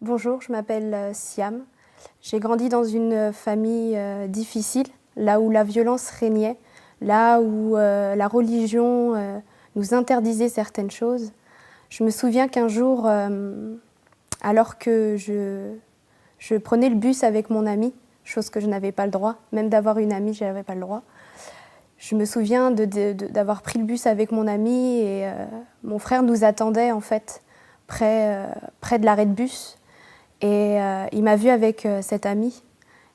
Bonjour, je m'appelle Siam. J'ai grandi dans une famille difficile, là où la violence régnait, là où la religion nous interdisait certaines choses. Je me souviens qu'un jour, alors que je prenais le bus avec mon ami, chose que je n'avais pas le droit, même d'avoir une amie, je n'avais pas le droit. Je me souviens d'avoir pris le bus avec mon ami et mon frère nous attendait en fait près de l'arrêt de bus. Et il m'a vue avec cet ami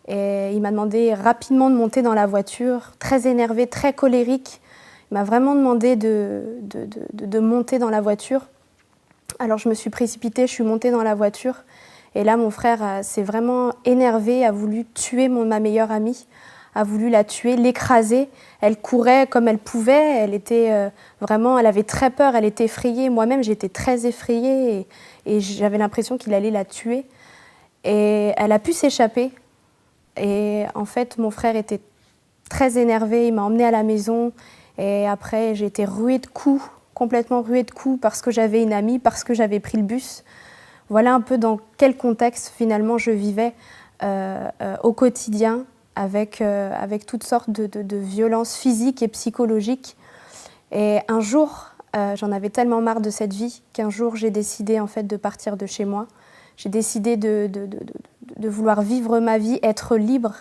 et il m'a demandé rapidement de monter dans la voiture, très énervé, très colérique. Il m'a vraiment demandé de monter dans la voiture. Alors je me suis précipitée, je suis montée dans la voiture. Et là, mon frère s'est vraiment énervé, a voulu tuer ma meilleure amie, a voulu la tuer, l'écraser. Elle courait comme elle pouvait, elle était elle avait très peur, elle était effrayée. Moi-même, j'étais très effrayée et j'avais l'impression qu'il allait la tuer. Et elle a pu s'échapper. Et en fait, mon frère était très énervé, il m'a emmenée à la maison. Et après, j'ai été ruée de coups, complètement ruée de coups, parce que j'avais une amie, parce que j'avais pris le bus. Voilà un peu dans quel contexte, finalement, je vivais au quotidien, avec toutes sortes de violences physiques et psychologiques. Et un jour, j'en avais tellement marre de cette vie qu'un jour, j'ai décidé en fait de partir de chez moi. J'ai décidé de vouloir vivre ma vie, être libre.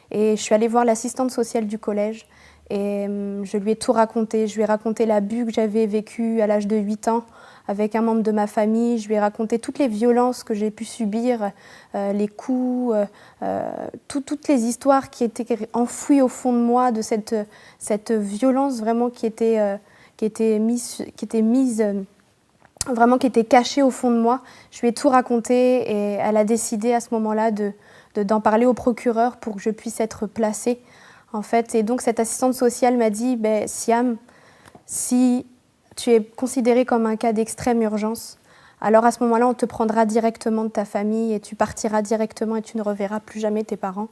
Et je suis allée voir l'assistante sociale du collège. Et je lui ai tout raconté. Je lui ai raconté l'abus que j'avais vécu à l'âge de 8 ans avec un membre de ma famille. Je lui ai raconté toutes les violences que j'ai pu subir, les coups, toutes les histoires qui étaient enfouies au fond de moi, de cette violence vraiment qui était cachée au fond de moi. Je lui ai tout raconté et elle a décidé à ce moment-là d'en parler au procureur pour que je puisse être placée. En fait. Et donc cette assistante sociale m'a dit « Siam, si tu es considérée comme un cas d'extrême urgence, alors à ce moment-là, on te prendra directement de ta famille et tu partiras directement et tu ne reverras plus jamais tes parents.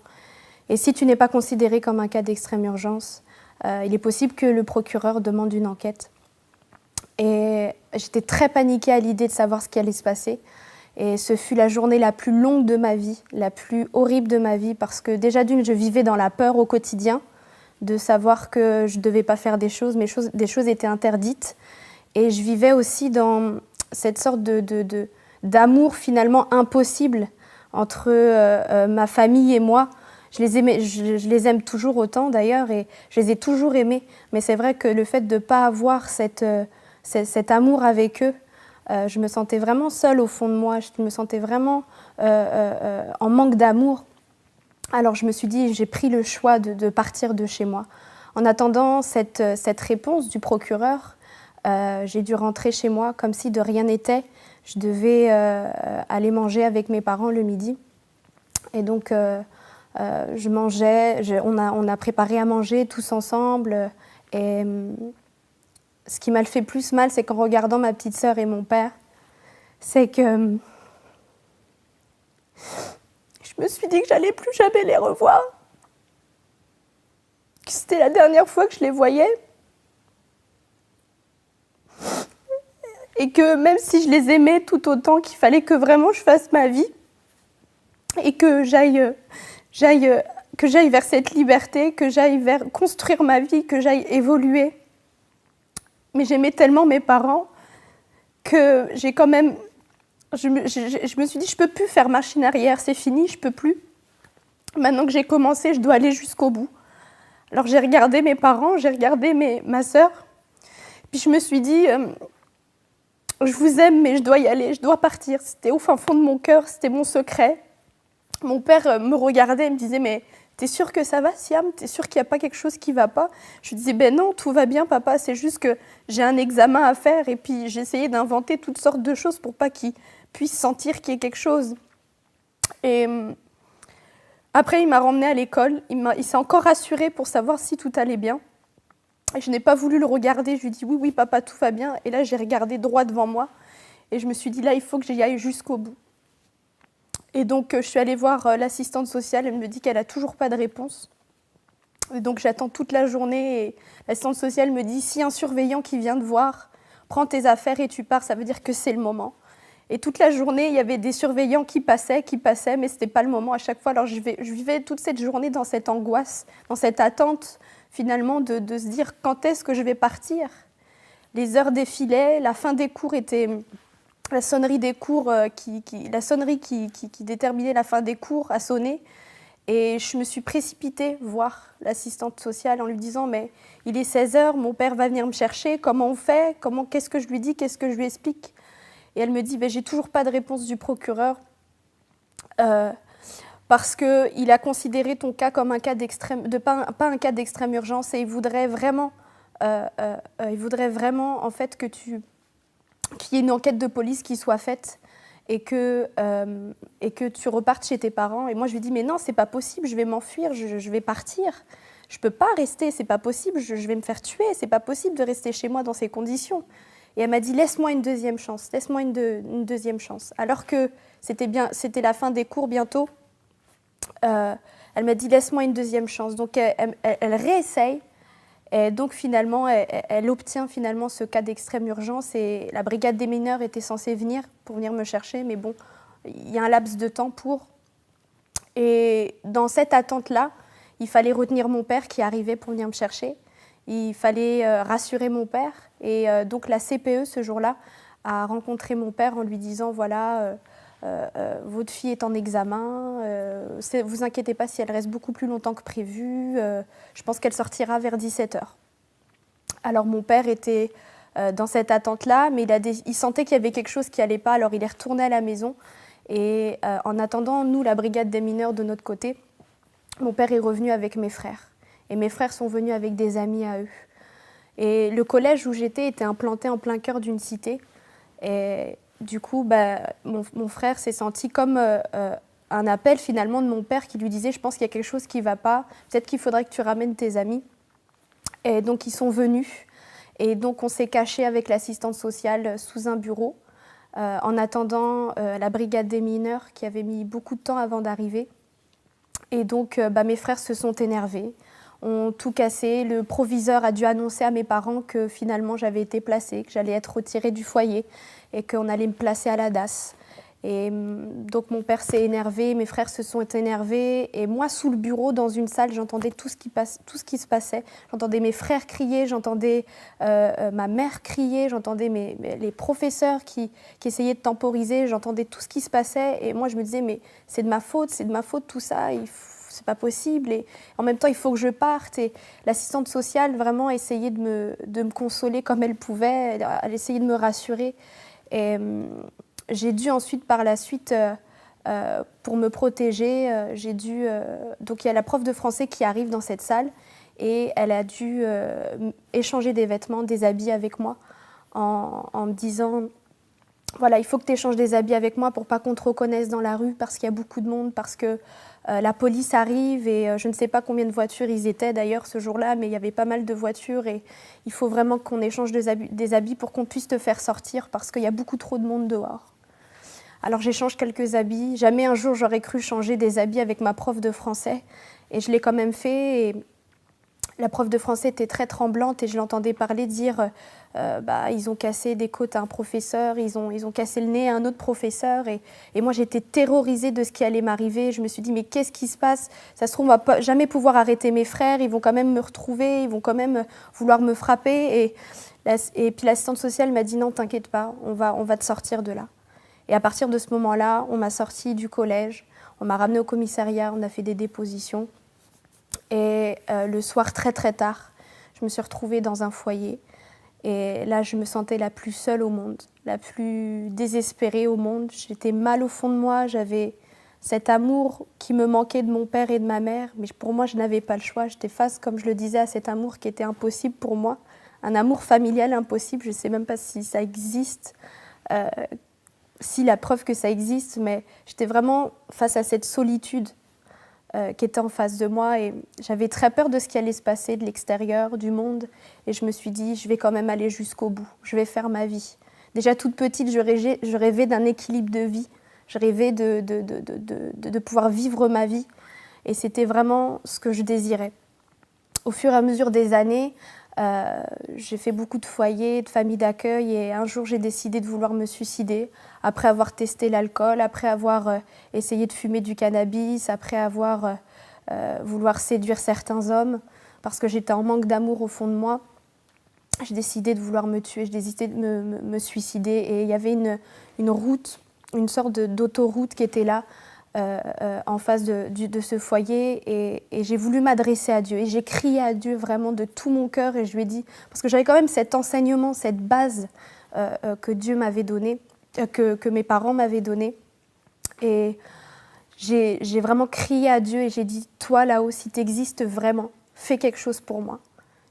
Et si tu n'es pas considérée comme un cas d'extrême urgence, il est possible que le procureur demande une enquête. » Et j'étais très paniquée à l'idée de savoir ce qui allait se passer. Et ce fut la journée la plus longue de ma vie, la plus horrible de ma vie, parce que déjà d'une, je vivais dans la peur au quotidien, de savoir que je ne devais pas faire des choses, des choses étaient interdites. Et je vivais aussi dans cette sorte d'amour finalement impossible entre ma famille et moi. Je les aime toujours autant d'ailleurs, et je les ai toujours aimés. Mais c'est vrai que le fait de ne pas avoir cet amour avec eux, je me sentais vraiment seule au fond de moi, je me sentais vraiment en manque d'amour. Alors je me suis dit, j'ai pris le choix de partir de chez moi. En attendant cette réponse du procureur, j'ai dû rentrer chez moi comme si de rien n'était. Je devais aller manger avec mes parents le midi. Et donc je mangeais, on a préparé à manger tous ensemble. Et ce qui m'a fait plus mal, c'est qu'en regardant ma petite sœur et mon père, c'est que je me suis dit que j'allais plus jamais les revoir, que c'était la dernière fois que je les voyais, et que même si je les aimais tout autant, qu'il fallait que vraiment je fasse ma vie et que j'aille vers cette liberté, que j'aille vers construire ma vie, que j'aille évoluer. Mais j'aimais tellement mes parents que j'ai quand même... Je me suis dit, je ne peux plus faire machine arrière, c'est fini, je ne peux plus. Maintenant que j'ai commencé, je dois aller jusqu'au bout. Alors j'ai regardé mes parents, j'ai regardé ma sœur, puis je me suis dit, je vous aime, mais je dois y aller, je dois partir. C'était au fin fond de mon cœur, c'était mon secret. Mon père me regardait et me disait, mais t'es sûre que ça va, Siam? T'es sûre qu'il n'y a pas quelque chose qui ne va pas? Je lui disais, non, tout va bien, papa, c'est juste que j'ai un examen à faire. Et puis j'essayais d'inventer toutes sortes de choses pour pas qu'il puisse sentir qu'il y ait quelque chose. Et après, il m'a ramenée à l'école. Il s'est encore rassuré pour savoir si tout allait bien. Et je n'ai pas voulu le regarder. Je lui ai dit, oui, oui, papa, tout va bien. Et là, j'ai regardé droit devant moi. Et je me suis dit, là, il faut que j'y aille jusqu'au bout. Et donc, je suis allée voir l'assistante sociale. Elle me dit qu'elle n'a toujours pas de réponse. Et donc, j'attends toute la journée. Et l'assistante sociale me dit, si un surveillant qui vient te voir prend tes affaires et tu pars, ça veut dire que c'est le moment. Et toute la journée, il y avait des surveillants qui passaient, mais ce n'était pas le moment à chaque fois. Alors je vivais toute cette journée dans cette angoisse, dans cette attente finalement de se dire quand est-ce que je vais partir. Les heures défilaient, la fin des cours était... La sonnerie des cours, la sonnerie qui déterminait la fin des cours a sonné. Et je me suis précipitée voir l'assistante sociale en lui disant « Mais il est 16h, mon père va venir me chercher, comment on fait? Qu'est-ce que je lui dis? Qu'est-ce que je lui explique ?» Et elle me dit « J'ai toujours pas de réponse du procureur parce qu'il a considéré ton cas comme un cas pas un cas d'extrême urgence et il voudrait vraiment en fait qu'il y ait une enquête de police qui soit faite et que tu repartes chez tes parents. » Et moi, je lui dis « Mais non, c'est pas possible, je vais m'enfuir, je vais partir. Je peux pas rester, c'est pas possible, je vais me faire tuer, c'est pas possible de rester chez moi dans ces conditions. » Et elle m'a dit « Laisse-moi une deuxième chance, laisse-moi une deuxième chance. » Alors que c'était la fin des cours bientôt, elle m'a dit « Laisse-moi une deuxième chance. » Donc elle réessaye. Et donc finalement, elle obtient finalement ce cas d'extrême urgence et la brigade des mineurs était censée venir pour venir me chercher, mais bon, il y a un laps de temps pour. Et dans cette attente-là, il fallait retenir mon père qui arrivait pour venir me chercher. Il fallait rassurer mon père. Et donc la CPE, ce jour-là, a rencontré mon père en lui disant « Voilà, votre fille est en examen, vous inquiétez pas si elle reste beaucoup plus longtemps que prévu, je pense qu'elle sortira vers 17h. » Alors mon père était dans cette attente-là, mais il sentait qu'il y avait quelque chose qui n'allait pas, alors il est retourné à la maison. Et en attendant, nous, la brigade des mineurs de notre côté, mon père est revenu avec mes frères. Et mes frères sont venus avec des amis à eux. Et le collège où j'étais était implanté en plein cœur d'une cité. Et du coup, mon frère s'est senti comme un appel finalement de mon père qui lui disait « Je pense qu'il y a quelque chose qui ne va pas, peut-être qu'il faudrait que tu ramènes tes amis. » Et donc ils sont venus. Et donc on s'est caché avec l'assistante sociale sous un bureau en attendant la brigade des mineurs qui avait mis beaucoup de temps avant d'arriver. Et donc mes frères se sont énervés, ont tout cassé. Le proviseur a dû annoncer à mes parents que finalement j'avais été placée, que j'allais être retirée du foyer et qu'on allait me placer à la DAS. Et donc mon père s'est énervé, mes frères se sont énervés et moi sous le bureau dans une salle j'entendais tout ce qui se passait. J'entendais mes frères crier, j'entendais ma mère crier, j'entendais les professeurs qui essayaient de temporiser, j'entendais tout ce qui se passait et moi je me disais mais c'est de ma faute tout ça, c'est pas possible et en même temps il faut que je parte. Et l'assistante sociale vraiment essayait de me consoler comme elle pouvait, elle essayait de me rassurer. Et j'ai dû ensuite, par la suite, pour me protéger, donc il y a la prof de français qui arrive dans cette salle et elle a dû échanger des vêtements, des habits avec moi en me disant « Voilà, il faut que tu échanges des habits avec moi pour pas qu'on te reconnaisse dans la rue parce qu'il y a beaucoup de monde, parce que la police arrive et je ne sais pas combien de voitures ils étaient d'ailleurs ce jour-là, mais il y avait pas mal de voitures et il faut vraiment qu'on échange des habits pour qu'on puisse te faire sortir parce qu'il y a beaucoup trop de monde dehors. » Alors j'échange quelques habits. Jamais un jour j'aurais cru changer des habits avec ma prof de français et je l'ai quand même fait. Et la prof de français était très tremblante et je l'entendais parler dire ils ont cassé des côtes à un professeur, ils ont cassé le nez à un autre professeur et moi j'étais terrorisée de ce qui allait m'arriver. Je me suis dit mais qu'est-ce qui se passe? Ça se trouve on va jamais pouvoir arrêter mes frères, ils vont quand même me retrouver, ils vont quand même vouloir me frapper et puis l'assistante sociale m'a dit non t'inquiète pas, on va te sortir de là. Et à partir de ce moment-là, on m'a sortie du collège, on m'a ramenée au commissariat, on a fait des dépositions. Et le soir, très très tard, je me suis retrouvée dans un foyer. Et là, je me sentais la plus seule au monde, la plus désespérée au monde. J'étais mal au fond de moi, j'avais cet amour qui me manquait de mon père et de ma mère. Mais pour moi, je n'avais pas le choix. J'étais face, comme je le disais, à cet amour qui était impossible pour moi. Un amour familial impossible, je ne sais même pas si ça existe. Si la preuve que ça existe, mais j'étais vraiment face à cette solitude qui était en face de moi et j'avais très peur de ce qui allait se passer de l'extérieur, du monde et je me suis dit, je vais quand même aller jusqu'au bout, je vais faire ma vie. Déjà toute petite, je rêvais d'un équilibre de vie, je rêvais de pouvoir vivre ma vie et c'était vraiment ce que je désirais. Au fur et à mesure des années, J'ai fait beaucoup de foyers, de familles d'accueil et un jour j'ai décidé de vouloir me suicider après avoir testé l'alcool, après avoir essayé de fumer du cannabis, après avoir vouloir séduire certains hommes parce que j'étais en manque d'amour au fond de moi. J'ai décidé de vouloir me tuer, j'ai décidé de me suicider et il y avait une route, une sorte d'autoroute qui était là en face de ce foyer et j'ai voulu m'adresser à Dieu et j'ai crié à Dieu vraiment de tout mon cœur et je lui ai dit, parce que j'avais quand même cet enseignement, cette base que Dieu m'avait donnée, que mes parents m'avaient donnée et j'ai vraiment crié à Dieu et j'ai dit, toi là-haut, si tu existes vraiment, fais quelque chose pour moi.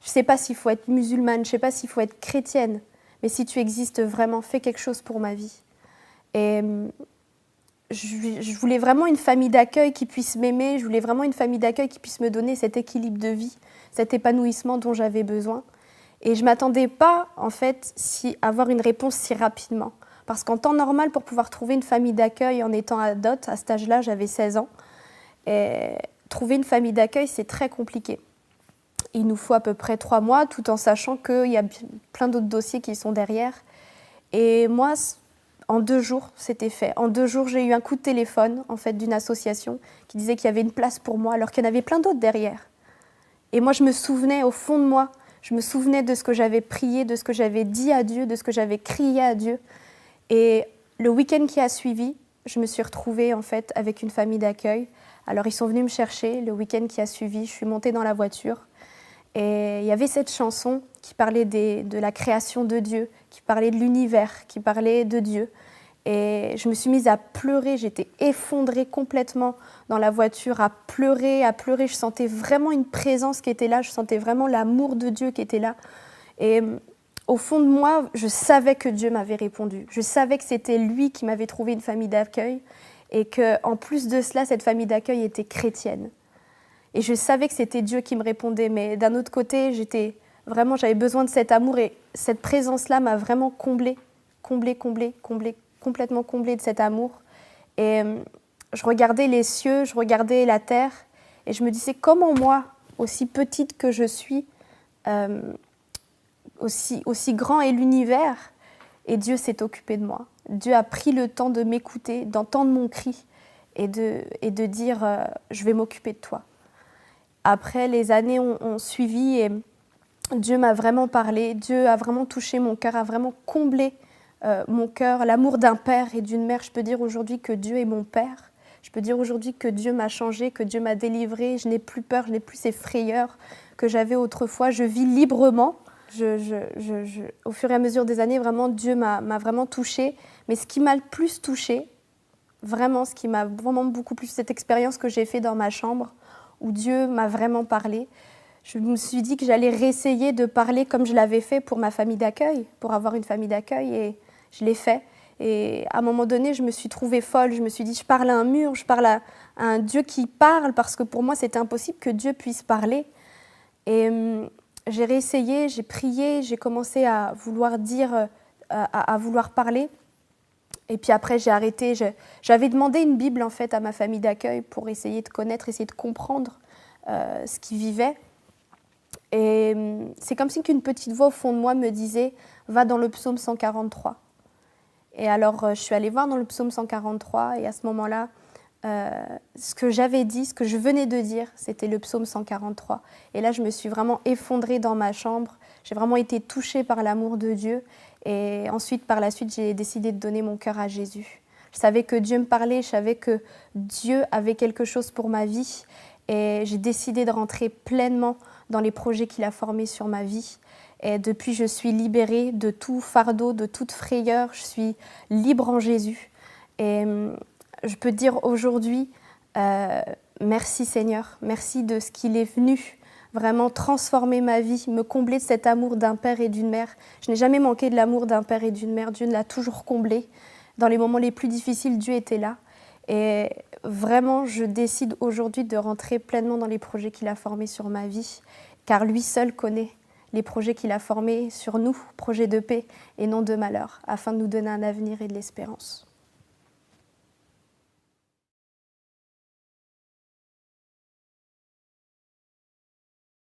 Je ne sais pas s'il faut être musulmane, je ne sais pas s'il faut être chrétienne, mais si tu existes vraiment, fais quelque chose pour ma vie. Et je voulais vraiment une famille d'accueil qui puisse m'aimer, je voulais vraiment une famille d'accueil qui puisse me donner cet équilibre de vie, cet épanouissement dont j'avais besoin. Et je ne m'attendais pas, en fait, avoir une réponse si rapidement. Parce qu'en temps normal, pour pouvoir trouver une famille d'accueil en étant ado, à cet âge-là, j'avais 16 ans, et trouver une famille d'accueil, c'est très compliqué. Il nous faut à peu près 3 mois, tout en sachant qu'il y a plein d'autres dossiers qui sont derrière. Et moi, en 2 jours, c'était fait. En 2 jours, j'ai eu un coup de téléphone en fait, d'une association qui disait qu'il y avait une place pour moi, alors qu'il y en avait plein d'autres derrière. Et moi, je me souvenais, au fond de moi, je me souvenais de ce que j'avais prié, de ce que j'avais dit à Dieu, de ce que j'avais crié à Dieu. Et le week-end qui a suivi, je me suis retrouvée en fait, avec une famille d'accueil. Alors, ils sont venus me chercher. Le week-end qui a suivi, je suis montée dans la voiture. Et il y avait cette chanson qui parlait de la création de Dieu, qui parlait de l'univers, qui parlait de Dieu. Et je me suis mise à pleurer, j'étais effondrée complètement dans la voiture, à pleurer. Je sentais vraiment une présence qui était là, je sentais vraiment l'amour de Dieu qui était là. Et au fond de moi, je savais que Dieu m'avait répondu. Je savais que c'était lui qui m'avait trouvé une famille d'accueil et qu'en plus de cela, cette famille d'accueil était chrétienne. Et je savais que c'était Dieu qui me répondait, mais d'un autre côté, j'avais besoin de cet amour et cette présence-là m'a vraiment complètement comblée de cet amour. Et je regardais les cieux, je regardais la terre et je me disais comment moi, aussi petite que je suis, aussi grand est l'univers et Dieu s'est occupé de moi. Dieu a pris le temps de m'écouter, d'entendre mon cri et de dire je vais m'occuper de toi. Après, les années ont suivi et Dieu m'a vraiment parlé. Dieu a vraiment touché mon cœur, a vraiment comblé mon cœur. L'amour d'un père et d'une mère, je peux dire aujourd'hui que Dieu est mon père. Je peux dire aujourd'hui que Dieu m'a changé, que Dieu m'a délivré. Je n'ai plus peur, je n'ai plus ces frayeurs que j'avais autrefois. Je vis librement. Au fur et à mesure des années, vraiment, Dieu m'a vraiment touchée. Mais ce qui m'a le plus touchée, vraiment, ce qui m'a vraiment beaucoup plus, cette expérience que j'ai faite dans ma chambre, où Dieu m'a vraiment parlé. Je me suis dit que j'allais réessayer de parler comme je l'avais fait pour ma famille d'accueil, pour avoir une famille d'accueil, et je l'ai fait. Et à un moment donné, je me suis trouvée folle. Je me suis dit, je parle à un mur, je parle à un Dieu qui parle, parce que pour moi, c'était impossible que Dieu puisse parler. Et j'ai réessayé, j'ai prié, j'ai commencé à vouloir dire, à vouloir parler. Et puis après, j'ai arrêté. J'avais demandé une Bible en fait à ma famille d'accueil pour essayer de connaître, essayer de comprendre ce qu'ils vivaient. Et c'est comme si qu'une petite voix au fond de moi me disait « Va dans le psaume 143 ». Et alors, je suis allée voir dans le psaume 143 et à ce moment-là, ce que j'avais dit, ce que je venais de dire, c'était le psaume 143. Et là, je me suis vraiment effondrée dans ma chambre. J'ai vraiment été touchée par l'amour de Dieu. Et ensuite, par la suite, j'ai décidé de donner mon cœur à Jésus. Je savais que Dieu me parlait, je savais que Dieu avait quelque chose pour ma vie. Et j'ai décidé de rentrer pleinement dans les projets qu'il a formés sur ma vie. Et depuis, je suis libérée de tout fardeau, de toute frayeur. Je suis libre en Jésus. Et je peux dire aujourd'hui, merci Seigneur, merci de ce qu'il est venu vraiment transformer ma vie, me combler de cet amour d'un père et d'une mère. Je n'ai jamais manqué de l'amour d'un père et d'une mère. Dieu l'a toujours comblé. Dans les moments les plus difficiles, Dieu était là. Et vraiment, je décide aujourd'hui de rentrer pleinement dans les projets qu'il a formés sur ma vie, car lui seul connaît les projets qu'il a formés sur nous, projets de paix et non de malheur, afin de nous donner un avenir et de l'espérance.